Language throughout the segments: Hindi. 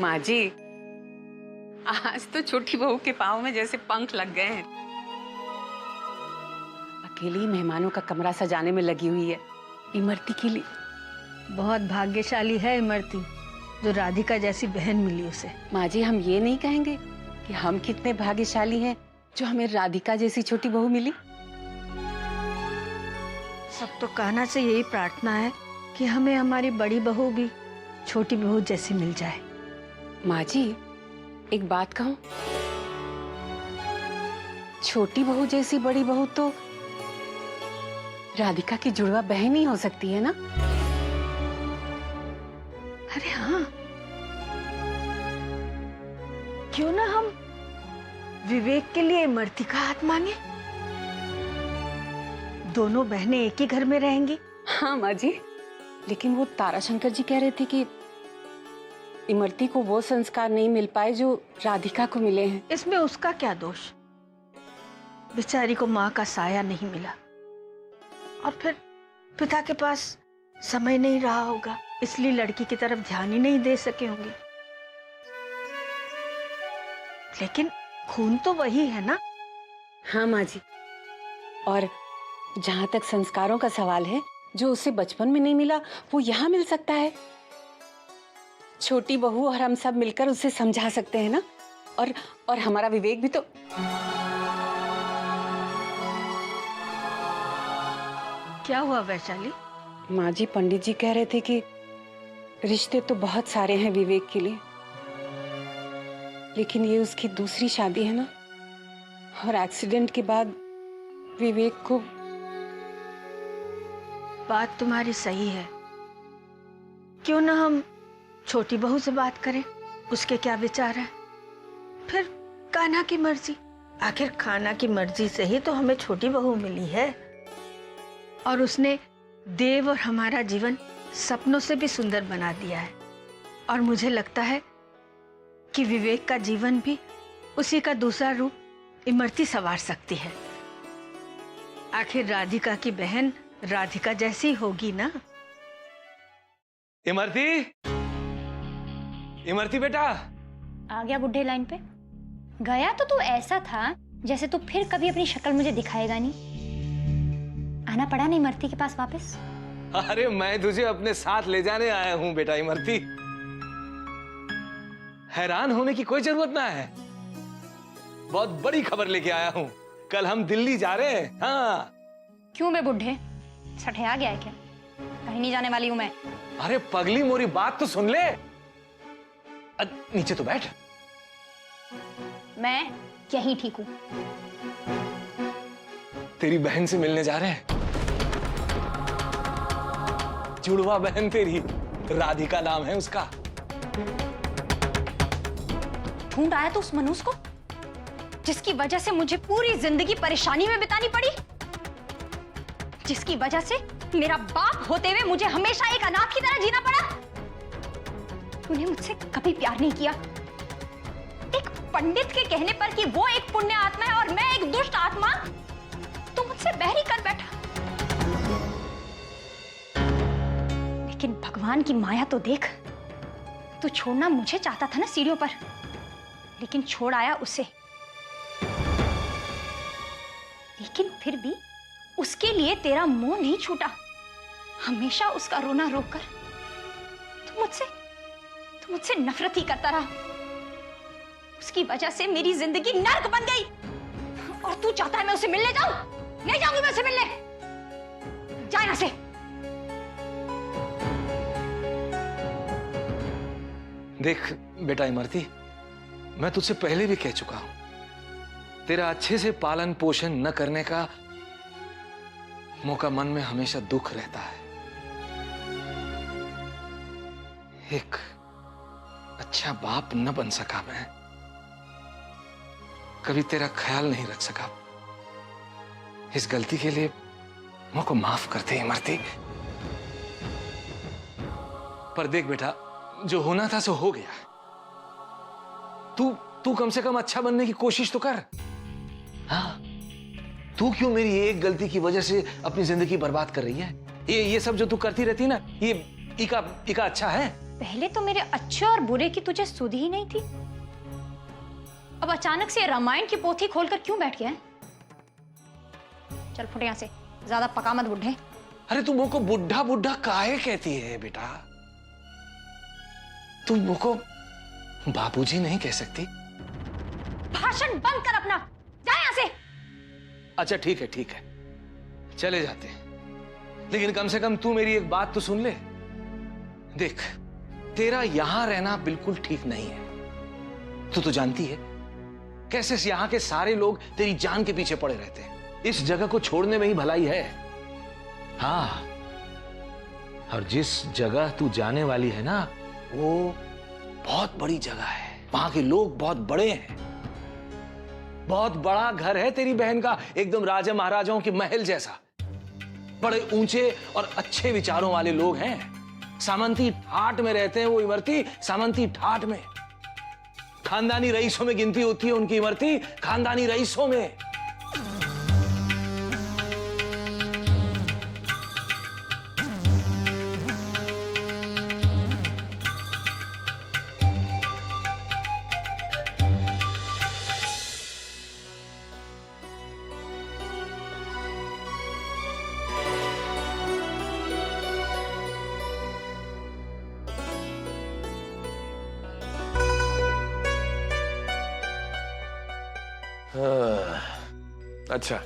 माँ जी, आज तो छोटी बहू के पाँव में जैसे पंख लग गए हैं। अकेली मेहमानों का कमरा सजाने में लगी हुई है इमरती के लिए। बहुत भाग्यशाली है इमरती, जो राधिका जैसी बहन मिली उसे। माँ जी, हम ये नहीं कहेंगे कि हम कितने भाग्यशाली हैं जो हमें राधिका जैसी छोटी बहू मिली। सब तो कान्हा से यही प्रार्थना है कि हमें हमारी बड़ी बहू भी छोटी बहू जैसी मिल जाए। माँ जी, एक बात कहूं, छोटी बहू जैसी बड़ी बहू तो राधिका की जुड़वा बहन ही हो सकती है ना? अरे हाँ, क्यों ना हम विवेक के लिए इमरती का हाथ मांगे। दोनों बहनें एक ही घर में रहेंगी। हाँ माँ जी, लेकिन वो ताराशंकर जी कह रहे थे कि इमरती को वो संस्कार नहीं मिल पाए जो राधिका को मिले हैं। इसमें उसका क्या दोष? बेचारी को माँ का साया नहीं मिला और फिर पिता के पास समय नहीं रहा होगा, इसलिए लड़की की तरफ ध्यान ही नहीं दे सके होंगे। लेकिन खून तो वही है ना? हाँ माँ जी, और जहां तक संस्कारों का सवाल है, जो उसे बचपन में नहीं मिला वो यहाँ मिल सकता है। छोटी बहू और हम सब मिलकर उसे समझा सकते हैं ना। और हमारा विवेक भी तो। क्या हुआ वैशाली? माँ जी, पंडित जी कह रहे थे कि रिश्ते तो बहुत सारे हैं विवेक के लिए, लेकिन ये उसकी दूसरी शादी है ना, और एक्सीडेंट के बाद विवेक को। बात तुम्हारी सही है। क्यों ना हम छोटी बहू से बात करें, उसके क्या विचार है। फिर कान्हा की मर्जी, आखिर कान्हा की मर्जी से ही तो हमें छोटी बहू मिली है, और उसने देव और हमारा जीवन सपनों से भी सुंदर बना दिया है। और मुझे लगता है कि विवेक का जीवन भी उसी का दूसरा रूप इमरती संवार सकती है। आखिर राधिका की बहन राधिका जैसी होगी ना। इमरती, इमरती बेटा। आ गया बुढ़े लाइन पे। गया तो तू ऐसा था जैसे तू फिर कभी अपनी शक्ल मुझे दिखाएगा नहीं। आना पड़ा नहीं इमरती के पास वापस। अरे मैं तुझे अपने साथ ले जाने आया हूं बेटा इमरती। हैरान होने की कोई जरूरत ना है, बहुत बड़ी खबर लेके आया हूं। कल हम दिल्ली जा रहे हैं। हाँ। क्यों बे बुढ़े, सठिया गया है क्या? कहीं नहीं जाने वाली हूं मैं। अरे पगली, मोरी बात तो सुन ले। नीचे तो बैठ। मैं यहीं ठीक हूं। तेरी बहन से मिलने जा रहे हैं। जुड़वा बहन तेरी, राधिका नाम है उसका। ढूंढ आया तो उस मनुष्य को जिसकी वजह से मुझे पूरी जिंदगी परेशानी में बितानी पड़ी, जिसकी वजह से मेरा बाप होते हुए मुझे हमेशा एक अनाथ की तरह जीना पड़ा। तूने मुझसे कभी प्यार नहीं किया। एक पंडित के कहने पर कि वो एक पुण्य आत्मा है और मैं एक दुष्ट आत्मा, तू मुझसे बैरी कर बैठा। लेकिन भगवान की माया तो देख। तू छोड़ना मुझे चाहता था ना सीढ़ियों पर, लेकिन छोड़ आया उसे। लेकिन फिर भी उसके लिए तेरा मोह नहीं छूटा। हमेशा उसका रोना रोककर तू मुझसे नफरत ही करता रहा। उसकी वजह से मेरी जिंदगी नर्क बन गई। और तू चाहता है मैं उसे मिलने जाऊं? नहीं जाऊंगी मैं उसे मिलने। जा यहां से। देख बेटा इमरती, मैं तुझसे पहले भी कह चुका हूं, तेरा अच्छे से पालन पोषण न करने का मौका मन में हमेशा दुख रहता है। एक अच्छा बाप न बन सका मैं, कभी तेरा ख्याल नहीं रख सका। इस गलती के लिए मुझको माफ कर दे इमरती। पर देख बेटा, जो होना था सो हो गया। तू कम से कम अच्छा बनने की कोशिश तो कर। हाँ, तू क्यों मेरी एक गलती की वजह से अपनी जिंदगी बर्बाद कर रही है? ये सब जो तू करती रहती ना, ये इका अच्छा है? पहले तो मेरे अच्छे और बुरे की तुझे सुध ही नहीं थी। अब अचानक से रामायण की पोथी खोलकर क्यों बैठ गया है? चल फुट यहां से, ज्यादा पका मत बुढ़े। अरे तू मुझको बुढ़ा बुढ़ा काहे कहती है बेटा? तू मुझको बाबूजी नहीं कह सकती? भाषण बंद कर अपना, जा यहां से। अच्छा ठीक है, चले जाते हैं। लेकिन कम से कम तू मेरी एक बात तो सुन ले। देख, तेरा यहां रहना बिल्कुल ठीक नहीं है। तू तो जानती है कैसे यहां के सारे लोग तेरी जान के पीछे पड़े रहते हैं। इस जगह को छोड़ने में ही भलाई है। हाँ, और जिस जगह तू जाने वाली है ना, वो बहुत बड़ी जगह है। वहां के लोग बहुत बड़े हैं। बहुत बड़ा घर है तेरी बहन का, एकदम राजा महाराजाओं के महल जैसा। बड़े ऊंचे और अच्छे विचारों वाले लोग हैं। सामंती ठाट में रहते हैं वो इमरती, सामंती ठाट में। खानदानी रईसों में गिनती होती है उनकी इमरती, खानदानी रईसों में। अच्छा,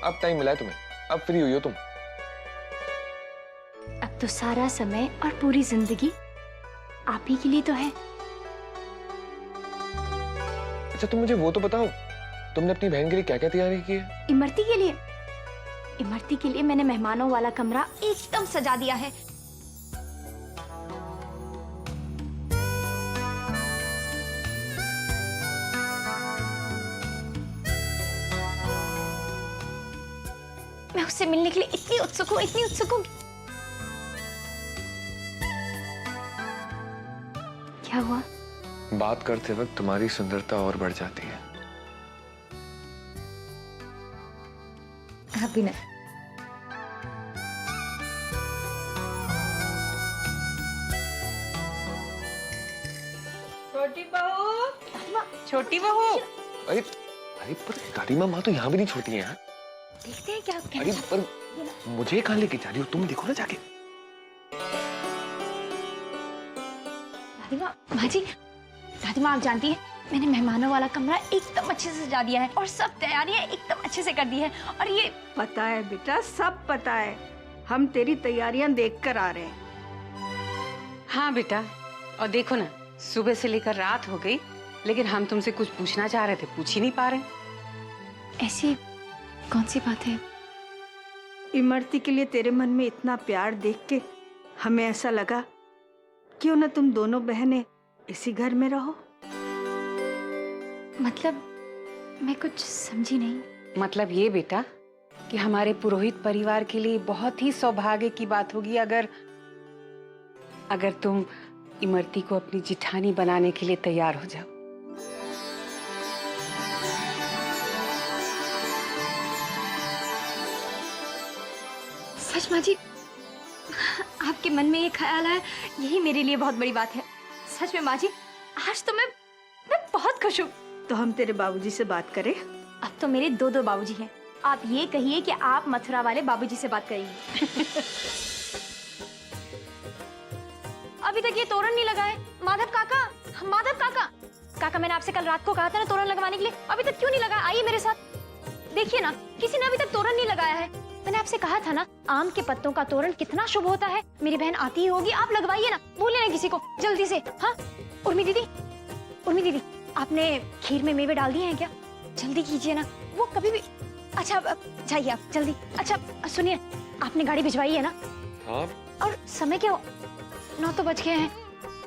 अब टाइम मिला है तुम्हें, अब फ्री हुई हो तुम। अब तो सारा समय और पूरी जिंदगी आप ही के लिए तो है। अच्छा तुम मुझे वो तो बताओ, तुमने अपनी बहन के लिए क्या क्या तैयारी की है? इमरती के लिए? इमरती के लिए मैंने मेहमानों वाला कमरा एकदम सजा दिया है। मैं उससे मिलने के लिए इतनी उत्सुक हूँ, इतनी उत्सुक हूँ। क्या हुआ? बात करते वक्त तुम्हारी सुंदरता और बढ़ जाती है। अभी नहीं। छोटी बहू, छोटी बहू। अरे अरे पर दादी माँ तो यहाँ भी नहीं छोटी है यार। देखते हैं क्या अरे पर मुझे कहाँ लेके जा रही हो? तुम देखो ना जाके। दादी माँ आप जानती है मैंने मेहमानों वाला कमरा एकदम अच्छे से सजा दिया है और सब तैयारियां एकदम अच्छे से कर दी है। और ये पता है बेटा, सब पता है। हम तेरी तैयारियां देख कर आ रहे हैं। हाँ बेटा, और देखो ना, सुबह से लेकर रात हो गई, लेकिन हम तुमसे कुछ पूछना चाह रहे थे, पूछ ही नहीं पा रहे। ऐसी कौन सी बात है? इमरती के लिए तेरे मन में इतना प्यार देख के हमें ऐसा लगा क्यों ना तुम दोनों बहनें इसी घर में रहो। मतलब मैं कुछ समझी नहीं। मतलब ये बेटा कि हमारे पुरोहित परिवार के लिए बहुत ही सौभाग्य की बात होगी अगर तुम इमरती को अपनी जिठानी बनाने के लिए तैयार हो जाओ। सच माँ जी, आपके मन में ये ख्याल है, यही मेरे लिए बहुत बड़ी बात है। सच में माँ जी, आज तो मैं बहुत खुश हूँ। तो हम तेरे बाबूजी से बात करें? अब तो मेरे दो बाबूजी हैं। आप ये कहिए कि आप मथुरा वाले बाबूजी से बात करिए। अभी तक ये तोरण नहीं लगा है। माधव काका, मैंने आपसे कल रात को कहा था ना तोरण लगवाने के लिए, अभी तक क्यों नहीं लगा? आइए मेरे साथ, देखिए ना, किसी ने अभी तक तोरण नहीं लगाया है। मैंने आपसे कहा था ना, आम के पत्तों का तोरण कितना शुभ होता है। मेरी बहन आती ही होगी, आप लगवाइए ना, बोलिए ना किसी को जल्दी से। हाँ उर्मी दीदी, आपने खीर में मेवे डाल दिए हैं क्या? जल्दी कीजिए ना, वो कभी भी। अच्छा जाइए आप जल्दी। अच्छा सुनिए, आपने गाड़ी भिजवाई है ना? हाँ। और समय क्या 9 तो बज गए हैं।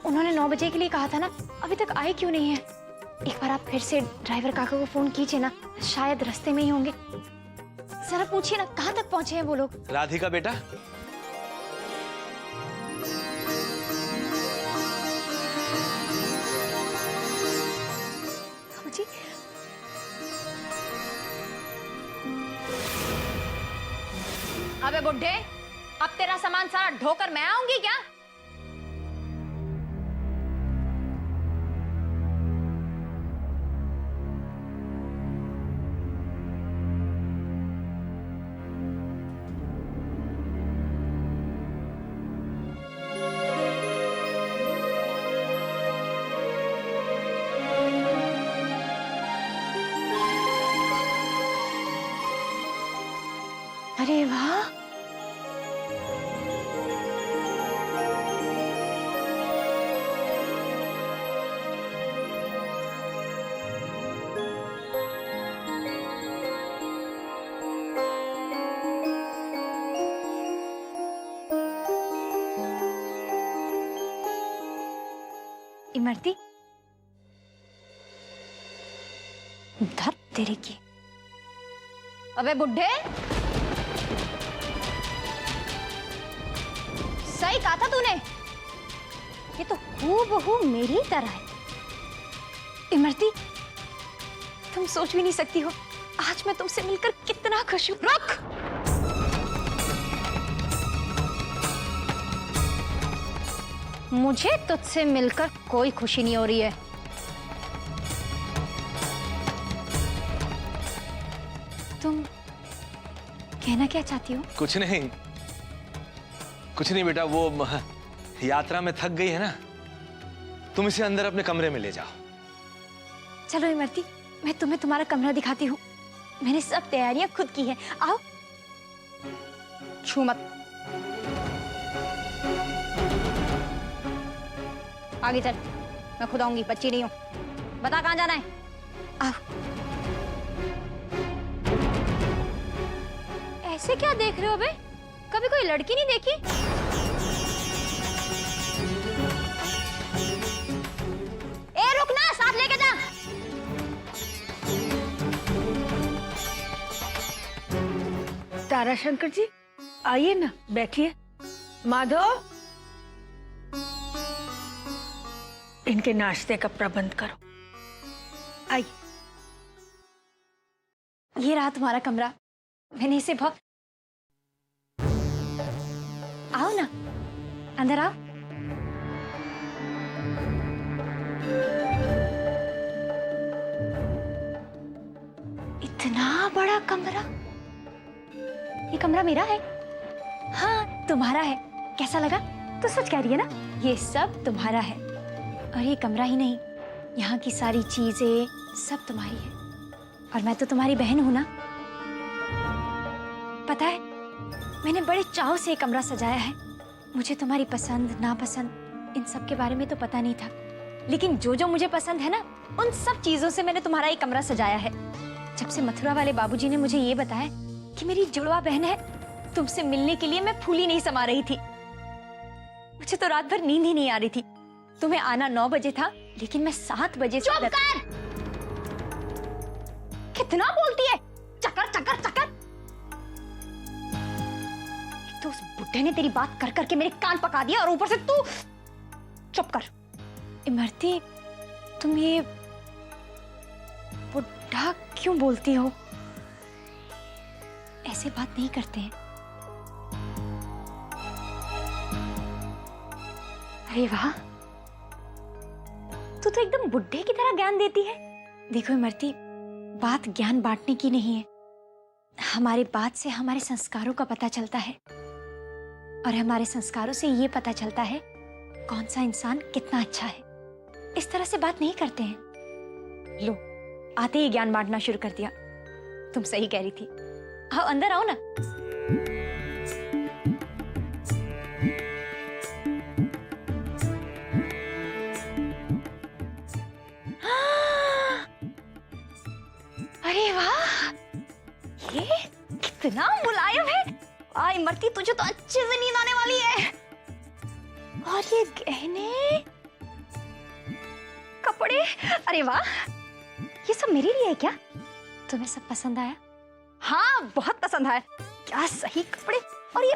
उन्होंने 9 बजे के लिए कहा था ना, अभी तक आए क्यों नहीं है? एक बार आप फिर से ड्राइवर काका को फोन कीजिए ना, शायद रास्ते में ही होंगे। जरा पूछिए ना कहाँ तक पहुंचे हैं वो लोग। राधिका बेटा, जी अबे बुड्ढे, अब तेरा सामान सारा ढोकर मैं आऊंगी क्या? वाह, इमरती, धत तेरे की। अबे बुड्ढे, सही कहा था तूने, ये तो हूबहू मेरी तरह है। इमरती, तुम सोच भी नहीं सकती हो आज मैं तुमसे मिलकर कितना खुश हूं। रुक! मुझे तुझसे मिलकर कोई खुशी नहीं हो रही है। तुम कहना क्या चाहती हो? कुछ नहीं, कुछ नहीं बेटा, वो यात्रा में थक गई है ना, तुम इसे अंदर अपने कमरे में ले जाओ। चलो इमरती, मैं तुम्हें तुम्हारा कमरा दिखाती हूँ। मैंने सब तैयारियां खुद की है। आओ। छू मत। आगे चल, मैं खुद आऊंगी, बच्ची नहीं हूं। बता कहां जाना है। आओ। ऐसे क्या देख रहे हो बे? कभी कोई लड़की नहीं देखी? ए रुक ना, साथ लेके जा। ताराशंकर जी, आइए ना, बैठिए। माधव, इनके नाश्ते का प्रबंध करो। आइए। ये रहा तुम्हारा कमरा। मैंने इसे बहुत। आओ ना, अंदर आओ। इतना बड़ा कमरा। ये कमरा मेरा है? हाँ, तुम्हारा है। कैसा लगा? तो सच कह रही है ना, ये सब तुम्हारा है। और ये कमरा ही नहीं, यहाँ की सारी चीजें सब तुम्हारी है। और मैं तो तुम्हारी बहन हूं ना। पता है, मैंने बड़े चाव से ये कमरा सजाया है। मुझे तुम्हारी पसंद नापसंद इन सब के बारे में तो पता नहीं था, लेकिन जो जो मुझे पसंद है ना, उन सब चीजों से मैंने तुम्हारा ये कमरा सजाया है। जब से मथुरा वाले बाबूजी ने मुझे ये बताया कि मेरी जुड़वा बहन है, तुमसे मिलने के लिए मैं फूली नहीं समा रही थी। मुझे तो रात भर नींद ही नहीं आ रही थी। तुम्हें आना 9 बजे था, लेकिन मैं 7 बजे से। चुप कर! कितना बोलती है? चक्कर चक्कर चक्कर। एक तो उस बुड्ढे ने तेरी बात कर करके मेरे कान पका दिया, और ऊपर से तू। चुप कर। इमरती, तुम ये बुड्ढा क्यों बोलती हो? ऐसे बात नहीं करते हैं। अरे वाह, तू तो एकदम बुड्ढे की तरह ज्ञान देती है। देखो इमरती, बात ज्ञान बांटने की नहीं है। हमारे बात से हमारे संस्कारों का पता चलता है, और हमारे संस्कारों से ये पता चलता है कौन सा इंसान कितना अच्छा है। इस तरह से बात नहीं करते हैं। लो, आते ही ज्ञान बांटना शुरू कर दिया। तुम सही कह रही थी। आओ अंदर आओ ना। अरे वाह, ये कितना मुलायम है। आ इमरती, तुझे तो अच्छे से नींद आने वाली है। और ये गहने, कपड़े, अरे वाह, ये सब मेरे लिए है क्या? तुम्हें सब पसंद आया? हाँ, बहुत पसंद आया। क्या सही कपड़े। और ये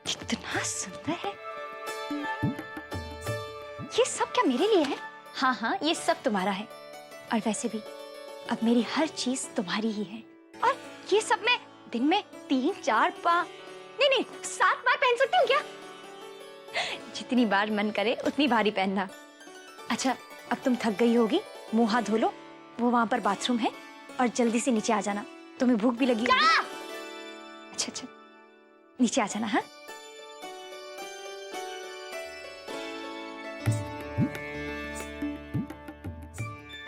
कितना सुंदर है। ये सब क्या मेरे लिए है? हाँ हाँ, ये सब तुम्हारा है। और वैसे भी अब मेरी हर चीज तुम्हारी ही है। और ये सब मैं दिन में 3-4 बार, नहीं 7 बार पहन सकती हूँ क्या? जितनी बार मन करे उतनी बार ही पहनना। अच्छा, अब तुम थक गई होगी, मुंह हाथ धो लो, वो वहां पर बाथरूम है, और जल्दी से नीचे आ जाना। तुम्हें भूख भी लगी होगी। अच्छा, नीचे आ जाना। हाँ,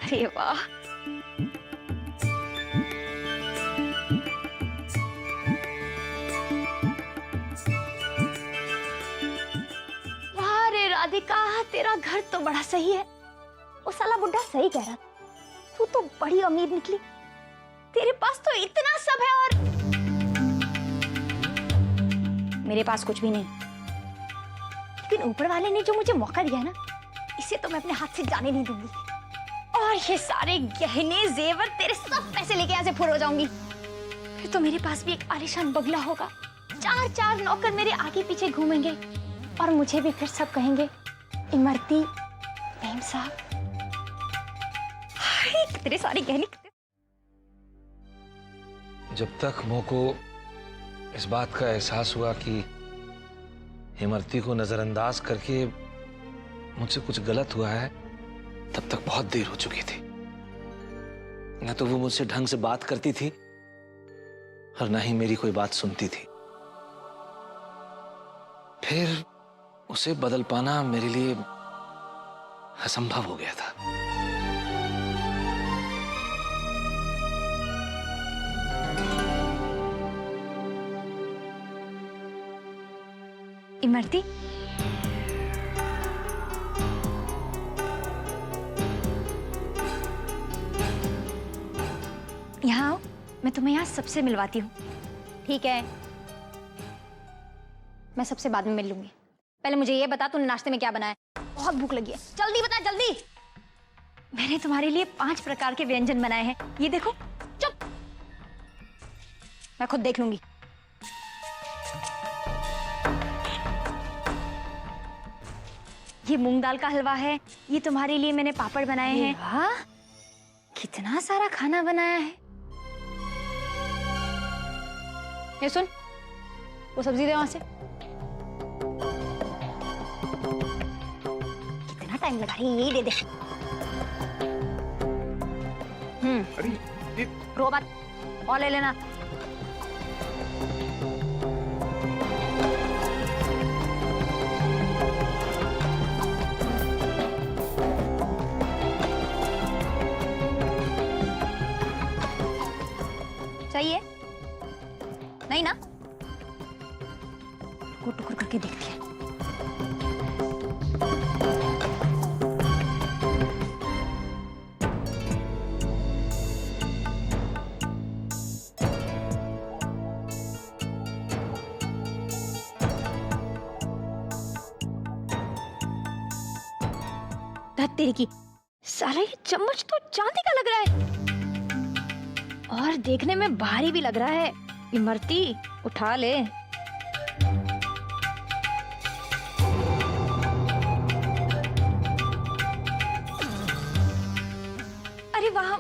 अरे वाह, राधिका, तेरा घर तो बड़ा सही है। वो साला बुड्ढा सही कह रहा, तू तो बड़ी अमीर निकली। तेरे पास तो इतना सब है और मेरे पास कुछ भी नहीं। लेकिन ऊपर वाले ने जो मुझे मौका दिया है ना, इसे तो मैं अपने हाथ से जाने नहीं दूंगी। और ये सारे गहने जेवर तेरे सब पैसे लेके यहाँ से फुर हो जाऊंगी। फिर तो मेरे पास भी एक आलीशान बंगला होगा, 4 नौकर मेरे आगे पीछे घूमेंगे और मुझे भी फिर सब कहेंगे इमरती मेम साहब। हाय, तेरे सारे गहने। जब तक मोको इस बात का एहसास हुआ कि इमरती को नजरअंदाज करके मुझसे कुछ गलत हुआ है, तब तक बहुत देर हो चुकी थी। न तो वो मुझसे ढंग से बात करती थी और न ही मेरी कोई बात सुनती थी। फिर उसे बदल पाना मेरे लिए असंभव हो गया था। इमरती, यहाँ आओ, मैं तुम्हें यहाँ सबसे मिलवाती हूँ। ठीक है, मैं सबसे बाद में मिल लूंगी। पहले मुझे ये बता, तूने नाश्ते में क्या बनाया? बहुत भूख लगी है, जल्दी बता जल्दी। मैंने तुम्हारे लिए 5 प्रकार के व्यंजन बनाए हैं, ये देखो। चुप, मैं खुद देख लूंगी। ये मूंग दाल का हलवा है, ये तुम्हारे लिए मैंने पापड़ बनाए हैं। वाह, कितना सारा खाना बनाया है। ये सुन, वो सब्जी दे वहां से। कितना टाइम लगा रही है, यही दे दे। अरे ये रो मत, और ले लेना। चाहिए नहीं ना? टुकुर करके देखती है। तेरी की साला, ये चम्मच तो चांदी का लग रहा है और देखने में भारी भी लग रहा है। इमरती, उठा ले। अरे वाह,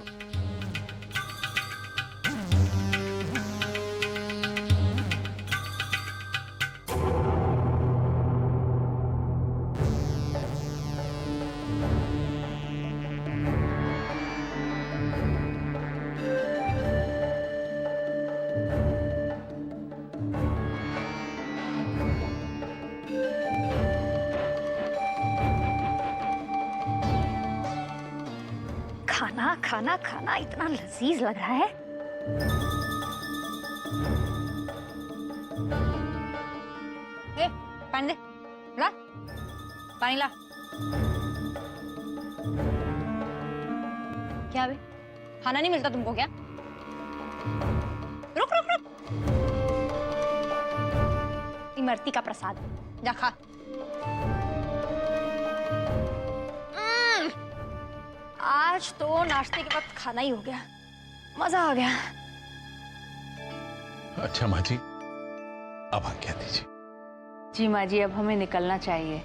खाना खाना खाना इतना लजीज लग रहा है। ए, पानी दे, ला पानी ला। क्या बे, खाना नहीं मिलता तुमको क्या? रुक रुक रुक, इमरती का प्रसाद, जा खा। आज तो नाश्ते के वक्त खाना ही हो गया, मजा आ गया। अच्छा माँ जी, अब आज्ञा दीजिए। जी माँ जी, अब हमें निकलना चाहिए।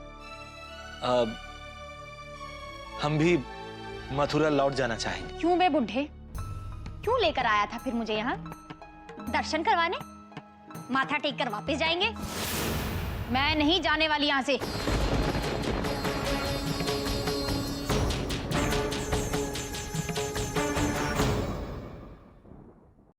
अब हम भी मथुरा लौट जाना चाहेंगे। क्यों बे बुढ़े, क्यों लेकर आया था फिर मुझे यहाँ? दर्शन करवाने? माथा टेक कर वापस जाएंगे? मैं नहीं जाने वाली यहाँ से।